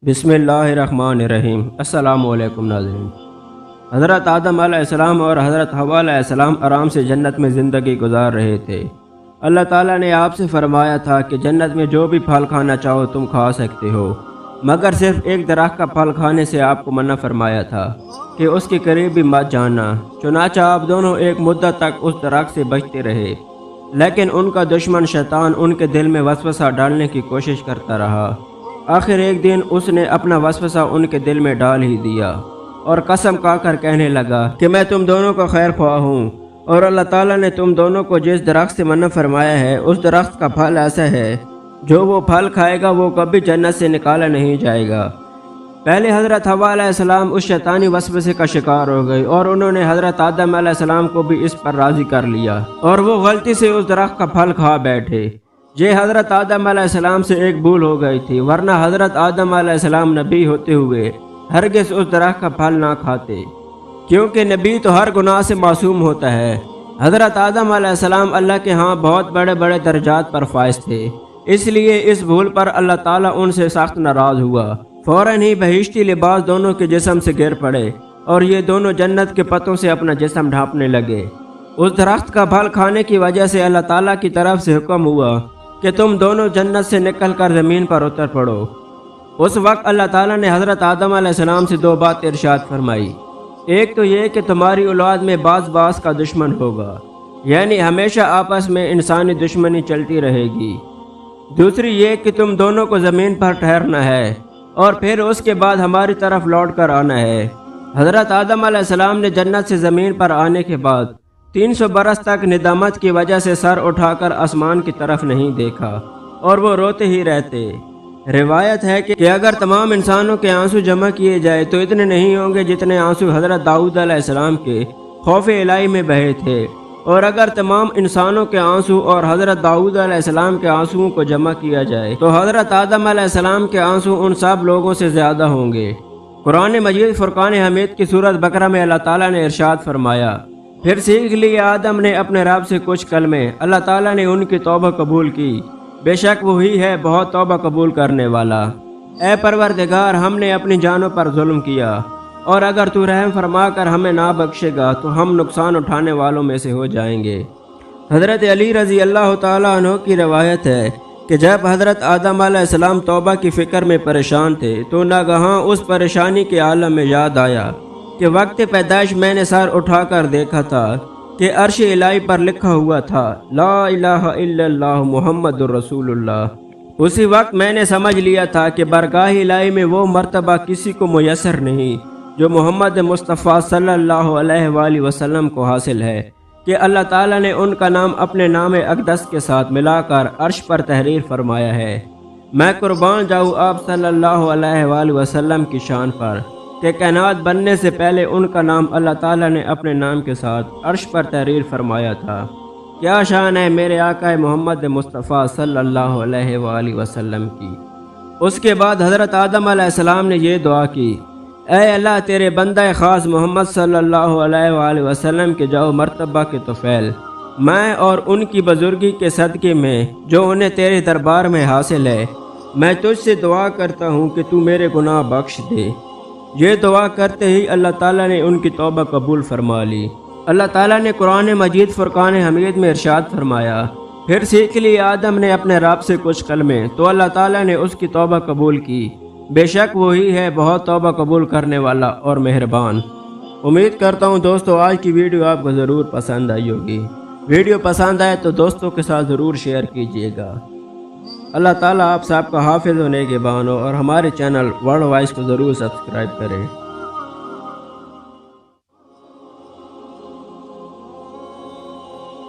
بسم اللہ الرحمن الرحیم۔ السلام علیکم ناظرین۔ حضرت آدم علیہ السلام اور حضرت حوا علیہ السلام آرام سے جنت میں زندگی گزار رہے تھے۔ اللہ تعالیٰ نے آپ سے فرمایا تھا کہ جنت میں جو بھی پھل کھانا چاہو تم کھا سکتے ہو، مگر صرف ایک درخت کا پھل کھانے سے آپ کو منع فرمایا تھا کہ اس کے قریب بھی مت جانا۔ چنانچہ آپ دونوں ایک مدت تک اس درخت سے بچتے رہے، لیکن ان کا دشمن شیطان ان کے دل میں وسوسہ ڈالنے کی کوشش کرتا رہا۔ آخر ایک دن اس نے اپنا وسوسہ ان کے دل میں ڈال ہی دیا اور قسم کھا کر کہنے لگا کہ میں تم دونوں کا خیر خواہ ہوں، اور اللہ تعالیٰ نے تم دونوں کو جس درخت سے منع فرمایا ہے اس درخت کا پھل ایسا ہے جو وہ پھل کھائے گا وہ کبھی جنت سے نکالا نہیں جائے گا۔ پہلے حضرت حوا علیہ السلام اس شیطانی وسوسے کا شکار ہو گئی اور انہوں نے حضرت آدم علیہ السلام کو بھی اس پر راضی کر لیا اور وہ غلطی سے اس درخت کا پھل کھا بیٹھے۔ یہ حضرت آدم علیہ السلام سے ایک بھول ہو گئی تھی، ورنہ حضرت آدم علیہ السلام نبی ہوتے ہوئے ہرگز اس درخت کا پھل نہ کھاتے، کیونکہ نبی تو ہر گناہ سے معصوم ہوتا ہے۔ حضرت آدم علیہ السلام اللہ کے ہاں بہت بڑے بڑے درجات پر فائز تھے، اس لیے اس بھول پر اللہ تعالیٰ ان سے سخت ناراض ہوا۔ فوراً ہی بہشتی لباس دونوں کے جسم سے گر پڑے اور یہ دونوں جنت کے پتوں سے اپنا جسم ڈھانپنے لگے۔ اس درخت کا پھل کھانے کی وجہ سے اللہ تعالیٰ کی طرف سے حکم ہوا کہ تم دونوں جنت سے نکل کر زمین پر اتر پڑو۔ اس وقت اللہ تعالیٰ نے حضرت آدم علیہ السلام سے دو بات ارشاد فرمائی۔ ایک تو یہ کہ تمہاری اولاد میں بعض کا دشمن ہوگا، یعنی ہمیشہ آپس میں انسانی دشمنی چلتی رہے گی۔ دوسری یہ کہ تم دونوں کو زمین پر ٹھہرنا ہے اور پھر اس کے بعد ہماری طرف لوٹ کر آنا ہے۔ حضرت آدم علیہ السلام نے جنت سے زمین پر آنے کے بعد 300 برس تک ندامت کی وجہ سے سر اٹھا کر آسمان کی طرف نہیں دیکھا اور وہ روتے ہی رہتے۔ روایت ہے کہ اگر تمام انسانوں کے آنسو جمع کیے جائے تو اتنے نہیں ہوں گے جتنے آنسو حضرت داؤد علیہ السلام کے خوف الہی میں بہے تھے، اور اگر تمام انسانوں کے آنسو اور حضرت داؤد علیہ السلام کے آنسوؤں کو جمع کیا جائے تو حضرت آدم علیہ السلام کے آنسو ان سب لوگوں سے زیادہ ہوں گے۔ قرآن مجید فرقان حمید کی سورت بقرہ میں اللہ تعالیٰ نے ارشاد فرمایا، پھر سیکھ لیا آدم نے اپنے رب سے کچھ کلمے، اللہ تعالیٰ نے ان کی توبہ قبول کی، بے شک وہی ہے بہت توبہ قبول کرنے والا۔ اے پروردگار، ہم نے اپنی جانوں پر ظلم کیا، اور اگر تو رحم فرما کر ہمیں نہ بخشے گا تو ہم نقصان اٹھانے والوں میں سے ہو جائیں گے۔ حضرت علی رضی اللہ تعالیٰ عنہ کی روایت ہے کہ جب حضرت آدم علیہ السلام توبہ کی فکر میں پریشان تھے تو ناگہاں اس پریشانی کے عالم میں یاد آیا کہ وقت پیدائش میں نے سر اٹھا کر دیکھا تھا کہ عرش الہی پر لکھا ہوا تھا لا الہ الا اللہ محمد الرسول اللہ۔ اسی وقت میں نے سمجھ لیا تھا کہ برگاہ الہی میں وہ مرتبہ کسی کو میسر نہیں جو محمد مصطفیٰ صلی اللہ علیہ وآلہ وسلم کو حاصل ہے، کہ اللہ تعالیٰ نے ان کا نام اپنے نام اقدس کے ساتھ ملا کر عرش پر تحریر فرمایا ہے۔ میں قربان جاؤں آپ صلی اللہ علیہ وآلہ وسلم کی شان پر کہ کائنات بننے سے پہلے ان کا نام اللہ تعالیٰ نے اپنے نام کے ساتھ عرش پر تحریر فرمایا تھا۔ کیا شان ہے میرے آقا محمد مصطفیٰ صلی اللہ علیہ وآلہ وسلم کی۔ اس کے بعد حضرت آدم علیہ السلام نے یہ دعا کی، اے اللہ تیرے بندہ خاص محمد صلی اللہ علیہ وآلہ وسلم کے جاؤ مرتبہ کے طفیل، میں اور ان کی بزرگی کے صدقے میں جو انہیں تیرے دربار میں حاصل ہے، میں تجھ سے دعا کرتا ہوں کہ تو میرے گناہ بخش دے۔ یہ دعا کرتے ہی اللہ تعالیٰ نے ان کی توبہ قبول فرما لی۔ اللہ تعالیٰ نے قرآن مجید فرقان حمید میں ارشاد فرمایا، پھر سیکھ لی آدم نے اپنے رب سے کچھ کلمے تو اللہ تعالیٰ نے اس کی توبہ قبول کی، بے شک وہی ہے بہت توبہ قبول کرنے والا اور مہربان۔ امید کرتا ہوں دوستو آج کی ویڈیو آپ کو ضرور پسند آئی ہوگی۔ ویڈیو پسند آئے تو دوستوں کے ساتھ ضرور شیئر کیجیے گا۔ اللہ تعالیٰ آپ سب کا حافظ و نگہبان ہو، اور ہمارے چینل ورلڈ وائس کو ضرور سبسکرائب کریں۔